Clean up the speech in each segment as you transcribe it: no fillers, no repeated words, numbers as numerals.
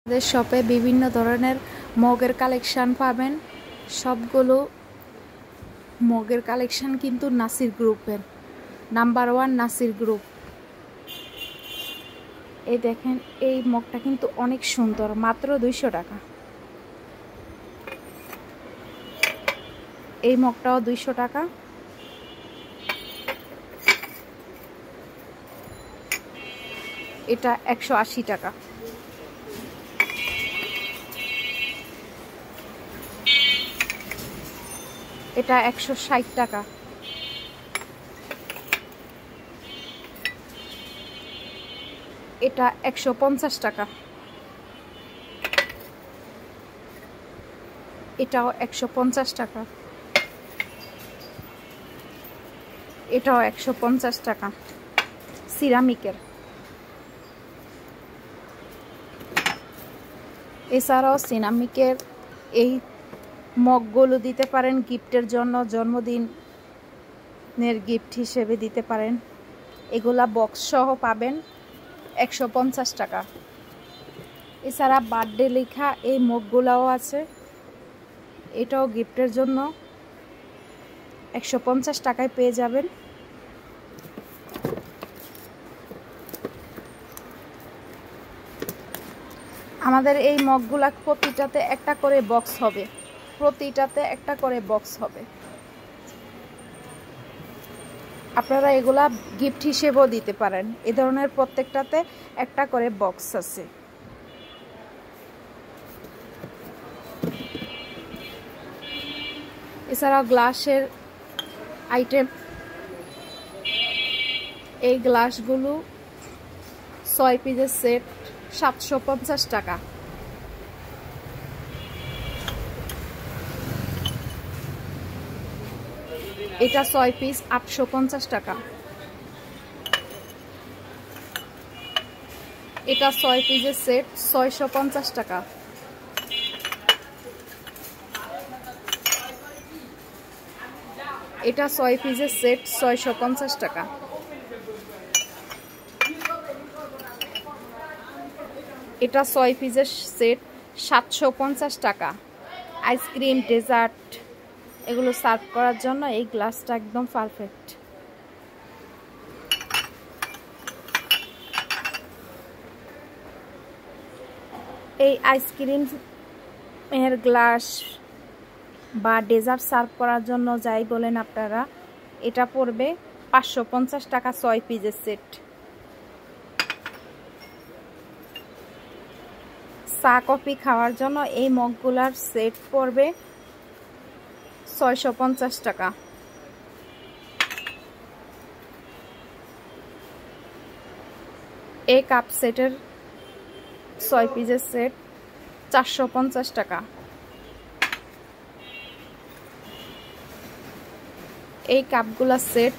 আমাদের শপে বিভিন্ন ধরনের মগের কালেকশন পাবেন। সবগুলো মগের কালেকশন কিন্তু নাসির গ্রুপের, নাম্বার 1 নাসির গ্রুপ। এই দেখেন, এই মগটা কিন্তু অনেক সুন্দর, মাত্র 200 টাকা। এই মগটাও 200 টাকা। এটা 180 টাকা। এটা 160 টাকা। এটা 150 টাকা। এটাও 150 টাকা। এটাও 150 টাকা, সিরামিকের। এছাড়াও সিরামিকের এই মগগুলো দিতে পারেন গিফটের জন্য, জন্মদিনের গিফট হিসেবে দিতে পারেন। এগুলা বক্স সহ পাবেন 150 টাকা। এছাড়া বার্থডে লেখা এই মগগুলাও আছে, এটাও গিফটের জন্য 150 টাকায় পেয়ে যাবেন। আমাদের এই মগগুলা প্রতিটাতে একটা করে বক্স হবে, আপনারা এগুলা গিফট হিসেবেও দিতে পারেন। এ ধরনের প্রত্যেকটাতে একটা করে বক্স আছে। এছাড়াও গ্লাসের আইটেম, এই গ্লাসগুলো 6 পিসের সেট 750 টাকা। এটা 6 পিস 850 টাকা। এটা 6 পিসের সেট 650 টাকা। এটা 6 পিসের সেট 650 টাকা। এটা 6 পিসের সেট 750 টাকা। আইসক্রিম, ডেজার্ট এগুলো সার্ভ করার জন্য এই গ্লাসটা একদম পারফেক্ট। এই আইসক্রিম এর গ্লাস বা ডেজার্ট সার্ভ করার জন্য যাই বলেন আপনারা, এটা পড়বে 550 টাকা 6 পিসের সেট। চা কফি খাওয়ার জন্য এই মগগুলার সেট পড়বে 650 টাকা। এই কাপ সেটের 6 পিসের সেট 450 টাকা। এই কাপগুলা সেট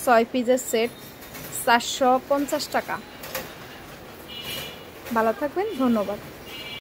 6 পিসের সেট 450 টাকা। ভালো থাকবেন, ধন্যবাদ।